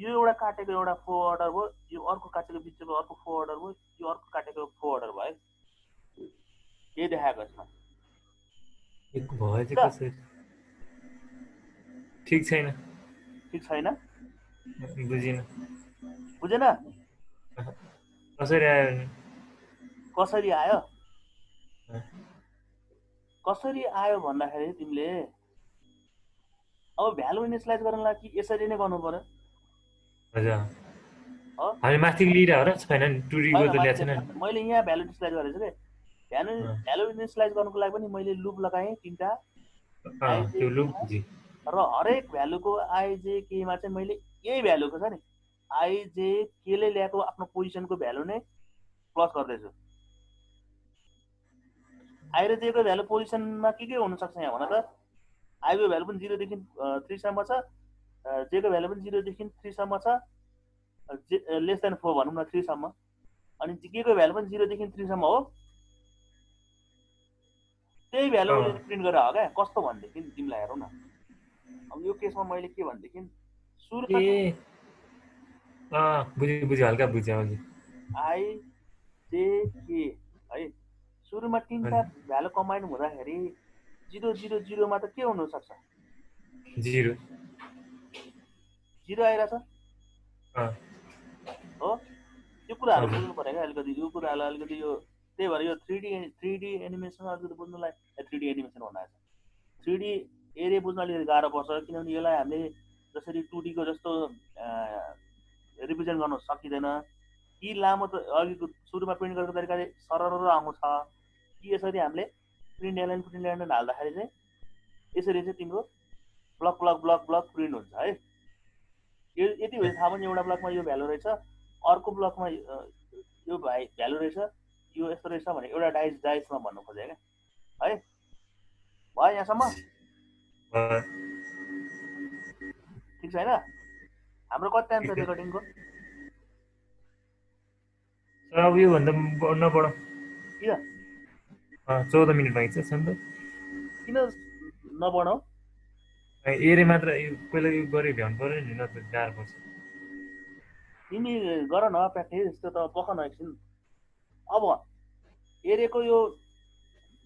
यो एउटा काटेको एउटा 4 अर्डर भयो यो अर्को काटेको बिचको अर्को 4 अर्डर भयो यो अर्को काटेको 4 अर्डर भयो यही देखाएको छ एक भयो चाहिँ कसरी ठीक छैन बुझिन बुझेन कसरी आयो कसरी आयो भन्दाखेरि तिमीले अब भ्यालु इनिसियलाइज गर्नलाई कि यसरी नै गर्नु पर्यो हजुर हामी माथि लिइरा हो र छैन नि 2D को त ल्याएको छैन मैले यहाँ भ्यालु इनिसियलाइज गरेछु के भ्यालु इनिसियलाइज गर्नुको लागि पनि मैले लुप लगाएँ तीनटा त्यो लुप जी र हरेक भ्यालुको आइजे केमा चाहिँ मैले यही भ्यालुको छ नि आइजे केले ल्याएको आफ्नो पोजिसनको भ्यालु नै प्लस गर्दैछु आई र जेको भ्यालु पोजिसनमा के हुनसक्छ यहाँ भन त आईको भ्यालु पनि 0 देखि 3 सम्म छ जेको भ्यालु पनि 0 देखि 3 सम्म छ लेस देन 4 भनौँ न 3 सम्म अनि जेको भ्यालु पनि 0 देखि 3 सम्म हो त्यही भ्यालु मैले प्रिन्ट गरेर हो क्या कस्तो भन्देखि तिमीलाई हेरौ न अब यो केसमा मैले के भन्देखि सुरुमा बुझ्यो हल्का बुझ्यो हजुर आई जे के है सुरुमा तीनटा भ्यालु कम्बाइन हुँदाखेरि 0 0 0 मा त के हुन सक्छ 0 आइरहेछ हो त्यो कुराहरु बुझ्नु पर्यो क्या अलिकति यो कुराहरु अलिकति यो त्यही भएर यो 3D एनिमेसन अलिकति बुझ्नुलाई 3D एनिमेसन भन्दा 3D एरे बुझ्न अलिकति गाह्रो पर्छ किनभने यसलाई हामीले जसरी 2D को जस्तो रिप्रेजेन्ट गर्न सकिदैन कि लामो त अघिको सुरुमा प्रिन्ट गरेको तरिकाले सरर आउँछ कि यसरी हामीले प्रिन्ट लाइन हाल्दाखेरि चाहिँ यसरी चाहिँ तिम्रो block block block block print हुन्छ है यो यति भए थाहा पनि एउटा ब्लकमा यो भ्यालु रहेछ अर्को ब्लकमा यो भ्यालु रहेछ यो यस्तो रहेछ भने एउटा डाइसमा भन्नु खोजे क्या है भयो यहाँसम्म ठिक छ हैन हाम्रो कति टाइम छ रेकर्डिङको अब यो भन्दा नबढ किन 14 मिनेट बाँकी छ नि त किन नबढाऊ एरे मात्र पहिला यो गरे भ्याउनु पर्यो नि न त गाह्रो पर्छ तिमी गर न प्र्याक्टिस त्यो त पख न एकछिन अब एरेको यो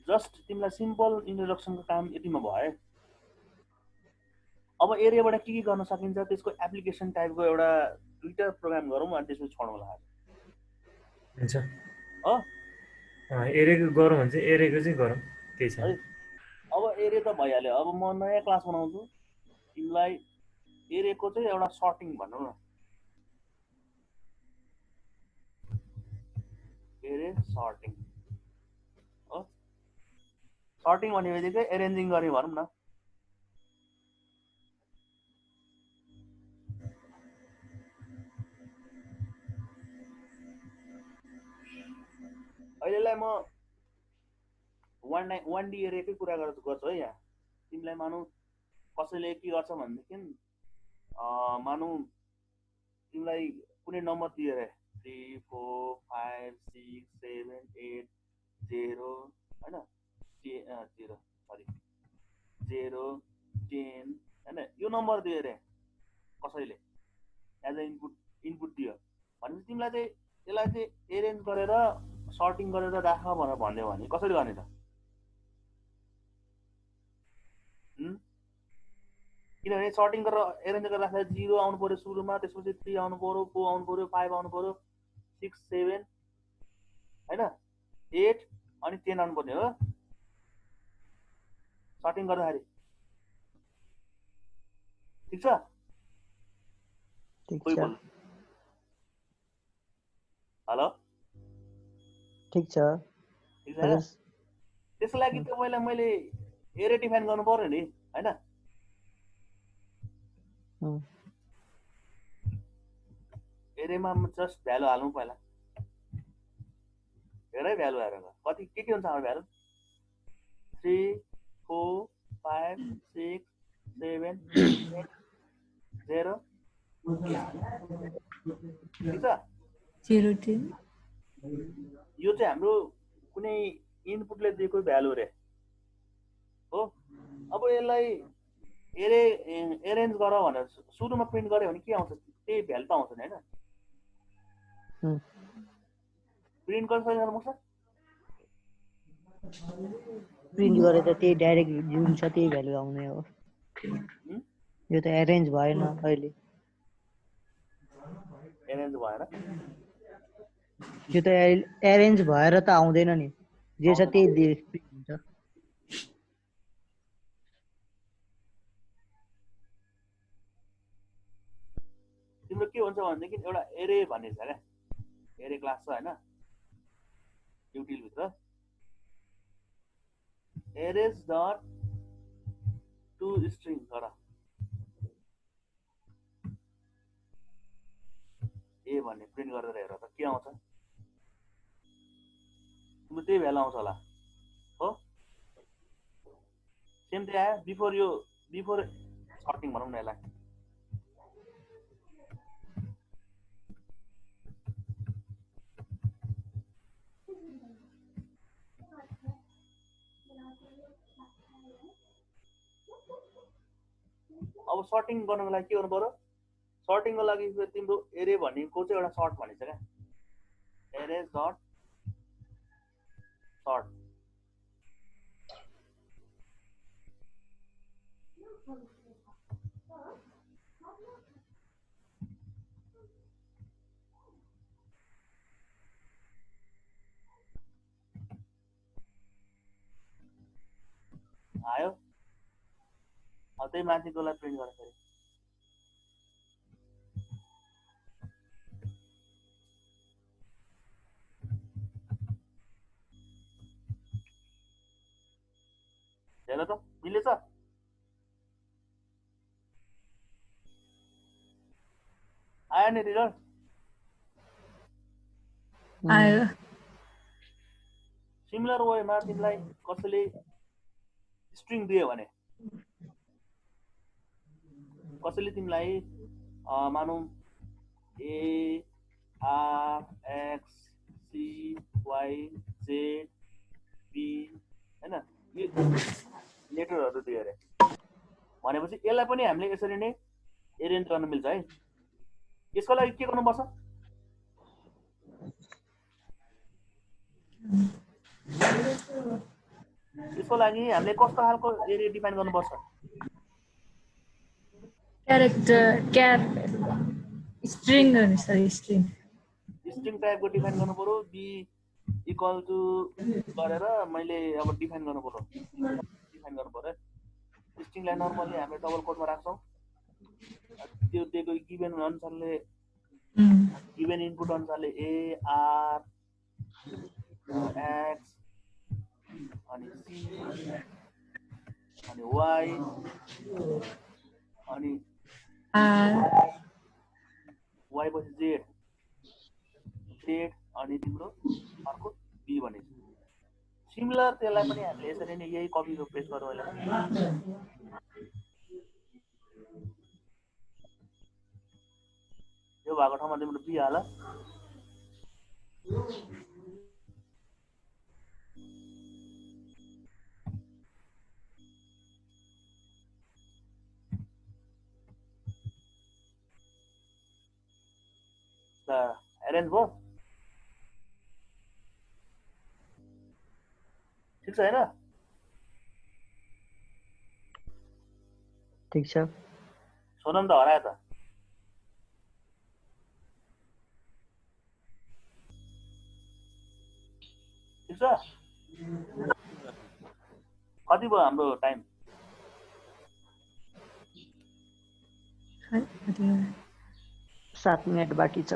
जस्ट तिमीलाई सिम्पल इन्ट्रोडक्सनको काम यतिमा भयो अब एरियाबाट के गर्न सकिन्छ त्यसको एप्लिकेसन टाइपको एउटा दुईटा प्रोग्राम गरौँ अनि त्यसपछि छोडौँला हुन्छ हो एरेको गरौँ भने चाहिँ एरेको चाहिँ गरौँ त्यही छ अब एरे त भइहाल्यो अब म नयाँ क्लास बनाउँछु तिमीलाई एरेको चाहिँ एउटा सर्टिङ भनौँ न एरे सर्टिङ हो सर्टिङ भन्ने बित्तिकै एरेन्जिङ गर्ने भनौँ न अहिलेलाई म 1D एरेकै कुरा गर्छु है यहाँ तिमीलाई मानौ कसैले के गर्छ भनेदेखि मानौ तिमीलाई कुनै नम्बर दियो अरे 3 4 5 6 7 8 0 हैन 0 10 हैन यो नम्बर दियो अरे कसैले एज अ इनपुट दियो भनेपछि तिमीलाई चाहिँ यसलाई चाहिँ एरेन्ज गरेर सर्टिङ गरेर राख भनेर भन्यो भने कसरी गर्ने त किनभने सर्टिङ गरेर एरेन्ज गरेर राख्दा 0 आउनु पर्यो सुरुमा त्यसपछि 3 आउनु पर्यो 4 आउनु पर्यो 5 आउनु पर्यो 6 7 हैन 8 अनि 10 आउनु पर्ने हो सर्टिङ गर्दाखेरि ठीक छ हेलो ठीक छ त्यसको लागि तपाईँलाई मैले एरे डिफाइन गर्नु पर्यो नि हैन एरेमा जस्ट भ्यालु हाल्नु पहिला हेरै भ्यालु हेरेर कति के हुन्छ हाम्रो भ्यालु 3 4 5 6 7 8 0 ठीक छ 0 10 यो चाहिँ हाम्रो कुनै इनपुटले दिएको भ्यालु रे हो अब यसलाई एरेन्ज गर भनेर सुरुमा प्रिन्ट गर्यो भने के आउँछ त्यही भ्यालु त आउँछ नि हैन प्रिन्ट गर्न सक्दैन मुसा प्रिन्ट गरे त त्यही डाइरेक्ट जुन छ त्यही भ्यालु आउने हो यो त एरेन्ज भएन अहिले एरेन्ज भएन यो त एरेन्ज भएर त आउँदैन नि जे छ त्यही हुन्छ तिम्रो के हुन्छ भनेदेखि एउटा एरे भन्ने छ क्या एरे क्लास छ हैन युटिल भित्र एरेज डट टु स्ट्रिङ गर ए भन्ने प्रिन्ट गरेर हेर त के आउँछ तिम्रो त्यही भ्यालु आउँछ होला हो सेम त्यही आयो बिफोर सर्टिङ भनौँ न यसलाई अब सर्टिङ गर्नको लागि के गर्नु पर्यो सर्टिङको लागि तिम्रो एरे भनेको चाहिँ एउटा सर्ट भनिन्छ क्या एरे डट सर्ट आयो त्यही माथिकोलाई प्रिन्ट गरेर फेरि हेर त मिलेछ आयो नि रिजल्ट आयो सिमिलर वेमा तिमीलाई कसैले स्ट्रिङ दियो भने कसैले तिमीलाई मानौँ A R X C Y Z B हैन लेटरहरू दियो अरे भनेपछि यसलाई पनि हामीले यसरी नै एरेन्ज गर्न मिल्छ है यसको लागि के गर्नुपर्छ यसको लागि हामीले कस्तो खालको एरे डिफाइन गर्नुपर्छ क्यारेक्टर स्ट्रिङ गर्नु सरी स्ट्रिङ टाइपको डिफाइन गर्नु पर्यो बी इक्वल टु गरेर मैले अब डिफाइन गर्नु पर्यो स्ट्रिङलाई नर्मली हामीले डबल कोटमा राख्छौँ त्यो दिएको गिभेन अनुसारले गिभेन इनपुट अनुसारले ए आर एक्स अनि सी अनि वाई अनि वाई पछि जेड अनि तिम्रो अर्को बी भने सिमिलर त्यसलाई पनि हामीले यसरी नै यही कपी पेस्ट गरौँ अहिले यो भएको ठाउँमा तिम्रो बी हाल एरेन्ज भयो ठिक छ हैन ठीक छ सोनम त हरायो त ठिक छ कति भयो हाम्रो टाइम 7 मिनेट बाँकी छ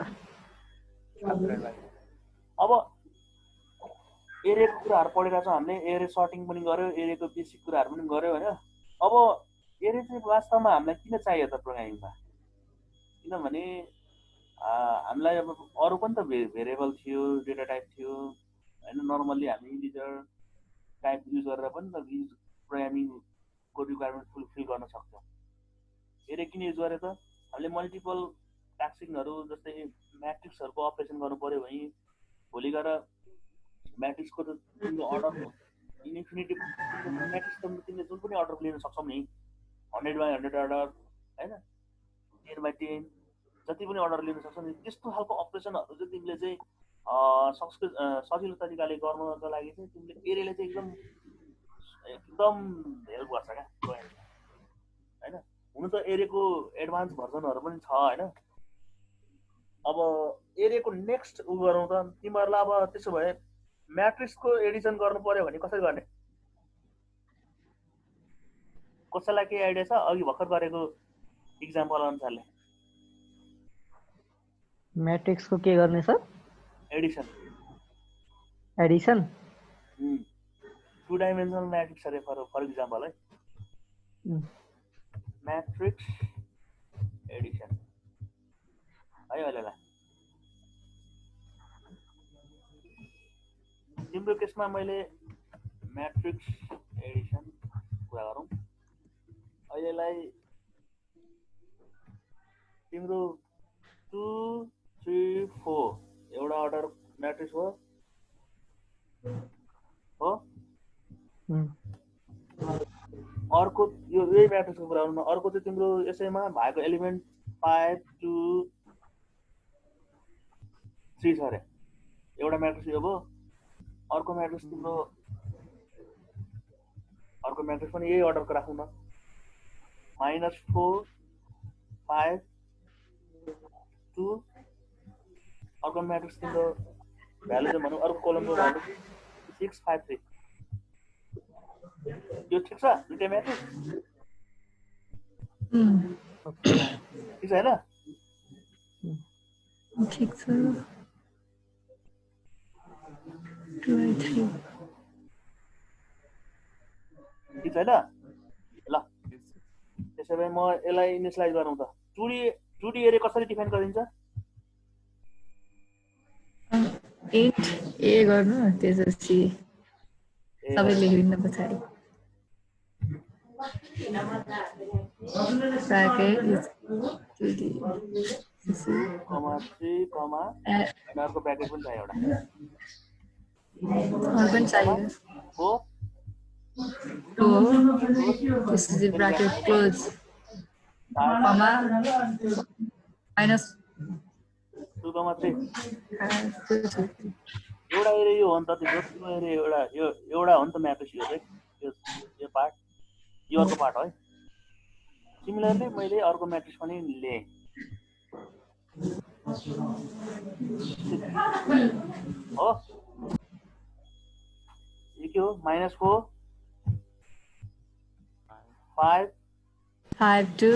अब एरेको कुराहरु पढिरहेको छौँ हामीले एरे सर्टिङ पनि गर्यो एरेको बेसिक कुराहरु पनि गर्यो हैन अब एरे चाहिँ वास्तवमा हामीलाई किन चाहियो त प्रोग्रामिङमा किनभने हामीलाई अब अरु पनि त भेरिएबल थियो डेटा टाइप थियो हैन नर्मली हामी इन्टिजर टाइप युज गरेर पनि त प्रोग्रामिङको रिक्वायरमेन्ट फुलफिल गर्न सक्छौँ एरे किन युज गरे त हामीले मल्टिपल टास्किङहरु जस्तै म्याट्रिक्सहरुको अपरेसन गर्नु पर्यो भने भोलि गएर म्याट्रिक्सको त तिम्रो अर्डर इन्फिनिटी म्याट्रिक्स त तिमीले जुन पनि अर्डर लिन सक्छौ नि 100/100 अर्डर हैन 10/10 जति पनि अर्डर लिन सक्छौ नि त्यस्तो खालको अपरेसनहरु चाहिँ तिमीले चाहिँ सजिलो तरिकाले गर्नको लागि चाहिँ तिमीले एरेले चाहिँ एकदम हेल्प गर्छ क्या हैन हुन त एरेको एडभान्स भर्जनहरु पनि छ हैन अब एरेको नेक्स्ट गरौँ त तिमीहरुलाई अब त्यसो भए म्याट्रिक्सको एडिसन गर्नु पर्यो भने कसरी गर्ने कसैलाई के आइडिया छ अघि भर्खर गरेको एक्जाम्पल अनुसारले म्याट्रिक्सको के गर्ने sir addition addition two dimensional matrix अरे फर इक्जाम्पल है म्याट्रिक्स एडिसन है अहिलेलाई तिम्रो केसमा मैले म्याट्रिक्स एडिसन कुरा गरौँ अहिलेलाई तिम्रो 2 3 4 एउटा अर्डर म्याट्रिक्स हो अर्को यही म्याट्रिक्सको कुरा गरौँ अर्को चाहिँ तिम्रो यसैमा भएको एलिमेन्ट 5 2 3 छ अरे एउटा म्याट्रिक्स यो भयो अर्को म्याट्रिक्स तिम्रो अर्को म्याट्रिक्स पनि यही अर्डरको राखौँ न -4 5 2 अर्को म्याट्रिक्स तिम्रो भ्यालु चाहिँ भनौँ अर्को कोलमको भ्यालु 6 5 3 यो ठिक छ दुईटा म्याट्रिक्स ठिक छ हैन ठिक छ 2 3 ठिक छैन ल त्यसो भए म यसलाई इनिसियलाइज गरौँ त 2D एरे कसरी डिफाइन गरिन्छ 8 ए गर्नु त्यसपछि सबै लेखिदिनु पछाडि bracket is 2D कमा 3 कमा अनि अर्को ब्र्याकेट पनि चाहियो एउटा पनि चाहियो 4 this is the bracket close comma minus 2 कमा 3 -2 एउटा एरे यो हो नि त तिम्रो एरे एउटा हो नि त म्याट्रिक्स यो चाहिँ यो पार्ट यो अर्को पार्ट है सिमिलरली मैले अर्को म्याट्रिक्स पनि लिएँ हो यो के हो -4 5 5 2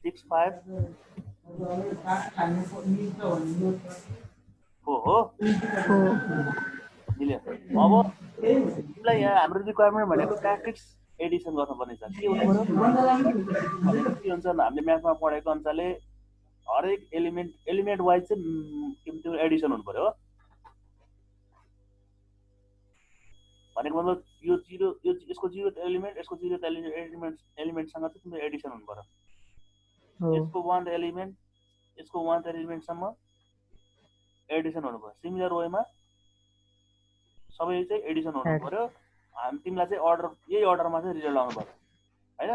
6 5 हो मिल्यो अब तिमीलाई यहाँ हाम्रो रिक्वायरमेन्ट भनेको म्याट्रिक्स एडिसन गर्नुपर्ने छ के हुनु पर्यो के हुन्छ हामीले म्याथमा पढेको अनुसारले हरेक एलिमेन्ट वाइज चाहिँ त्यो एडिसन हुनु पर्यो भनेको मतलब यो यसको 0th एलिमेन्ट यसको 0th एलिमेन्टसँग चाहिँ तिम्रो एडिसन हुनु पर्यो यसको 1th एलिमेन्ट यसको 1th एलिमेन्टसम्म एडिसन हुनु पर्यो सिमिलर वेमा सबै चाहिँ एडिसन हुनु पर्यो हामी तिमीलाई चाहिँ अर्डर यही अर्डरमा चाहिँ रिजल्ट आउनु पर्यो हैन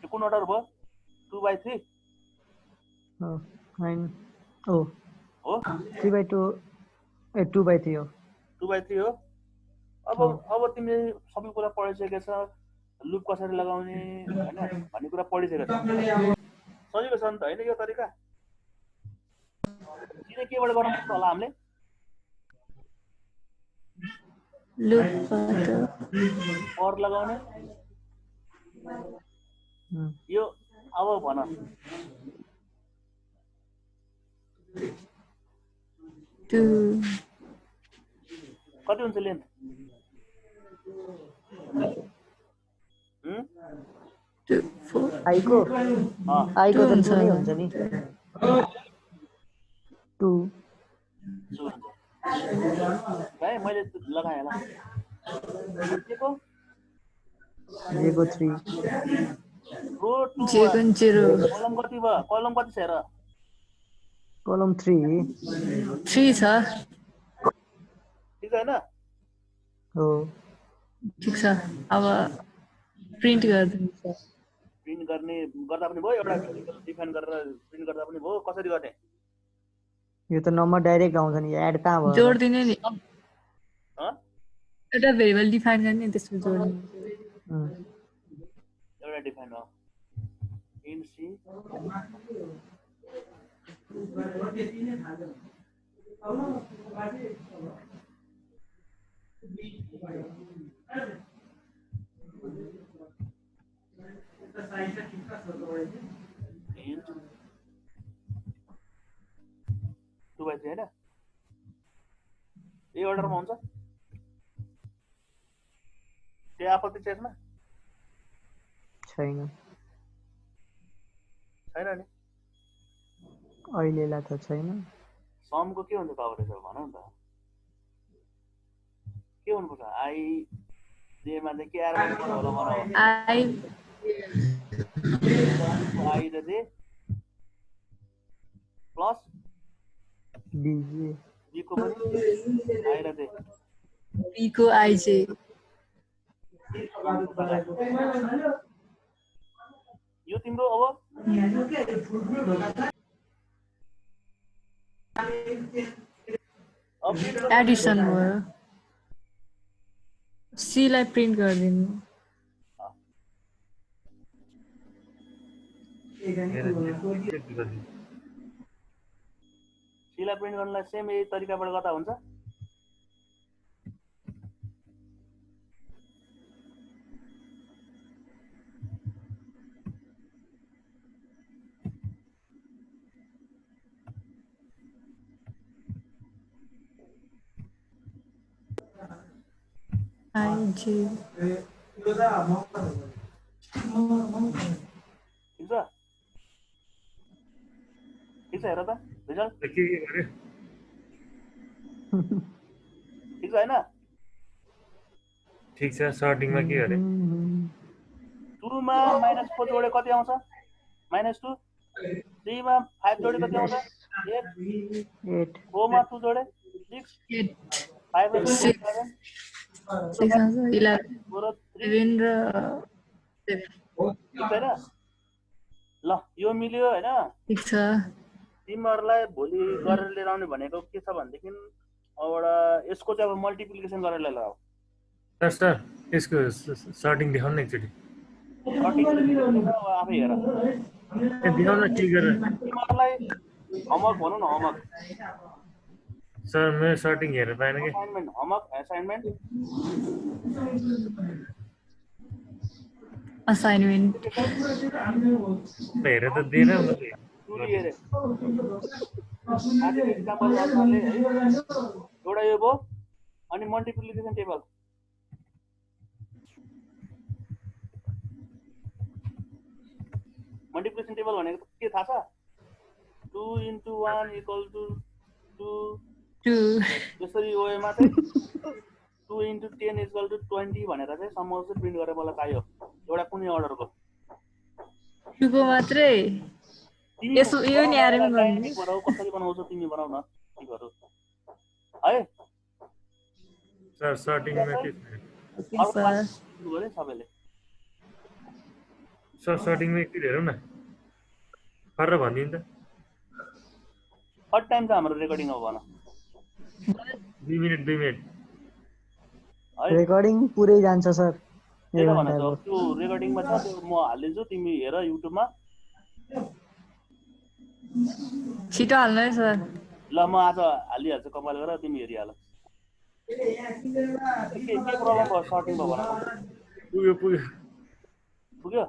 त्यो कुन अर्डर भयो 2/3 हो 3/2 2/3 हो 2/3 हो अब तिमीले सबै कुरा पढिसकेको छ लुप कसरी लगाउने हैन भन्ने कुरा पढिसकेको छ सजिलो छ नि त हैन यो तरिका सिधै केबाट गर्न सक्छ होला हामीले लुप फर लगाउने यो अब भन कति हुन्छ लेन्थ आइको त 2 नै हुन्छ नि 2 भाइ मैले लगाएँ होला जेको 3 रो 2 जेको 0 कलम कति भयो कलम कति छ हेर कलम 3 छ ठीक हैन हो ठिक छ अब प्रिन्ट गर्दिनु प्रिन्ट गर्ने गर्दा पनि भयो एउटा डिफाइन गरेर प्रिन्ट गर्दा पनि भयो कसरी गर्ने यो त नम्बर डाइरेक्ट आउँछ नि एड कहाँ भयो जोड दिने नि ह एउटा भेरिएबल डिफाइन गर्ने त्यसको जोड्ने एउटा डिफाइन हो इन सी इन 2/3 हैन ए अर्डरमा हुन्छ केही आपत्ति छ यसमा? छैन छैन नि। अहिलेलाई त छैन। समको के हुन्छ कभरेज भन न त। के हुनुपर्छ? आई जेमा चाहिँ के आएर बन्नु होला बनाऊ। आई आई र जे प्लस बीजे बीको पनि आई र जे बीको आइजे यो तिम्रो अब एडिसन भयो। सीलाई प्रिन्ट गरिदिनु। सीलाई प्रिन्ट गर्नलाई सेम यही तरिकाबाट गर्दा हुन्छ। आइजे ठिक छ? ठिक छ हेर त रिजल्ट के गर्यो? ठिक छ हैन? ठिक छ। सर्टिङमा के गरे? सुरुमा -4 जोडे कति आउँछ? -2 3 मा 5 जोडे कति आउँछ? 8 8 4 मा 2 जोडे 6 5 र 6 7 11 4 र 3 7 र 7 ठिक छैन? ल यो मिल्यो हैन? ठिक छ। तिमीहरूलाई भोलि गरेर लिएर आउने भनेको के छ भनेदेखि अबबाट यसको चाहिँ अब मल्टिप्लिकेसन गरेर लिएर आऊ। सर यसको सर्टिङ देखाउनु न एकचोटि। आफै हेर देखाउनु न टिक गरेर। तिमीहरूलाई होमवर्क भनौँ न होमवर्क सर मेरो सर्टिङ हेरेर पाएन कि। असाइनमेन्ट होमवर्क असाइनमेन्ट असाइनमेन्ट हेरेर त दिएन मैले। टुली हेरे आजको इक्जाम्पल गर्नाले है एउटा यो भयो अनि मल्टिप्लिकेसन टेबल भनेको के थाहा छ? 2 × 1 = 2 यसरी ओएमा चाहिँ 2 × 10 = 20 भनेर चाहिँ सम्म चाहिँ प्रिन्ट गरेर मलाई चाहियो एउटा कुनै अर्डरको। टुको मात्रै यसो यो नि एरेन्ज गर्नु। बनाऊ कसरी बनाउँछौ तिमी बनाउ न टिकहरु है। सर सर्टिङमा के छ? गरे सबैले सर सर्टिङमा एकचोटि हेरौँ न। फर्र भनिदिनु त। कति टाइम छ हाम्रो रेकर्डिङ हो भन। 2 मिनेट है रेकर्डिङ पुरै जान्छ सर। त्यही त भनेको त्यो रेकर्डिङमा छ त्यो म हालिदिन्छु तिमी हेर युट्युबमा। छिटो हाल्नु है सर। ल म आज हालिहाल्छु कम्पाइल गरेर तिमी हेरिहाल। के प्रब्लम भयो सर्टिङ भयो भन। पुग्यो पुग्यो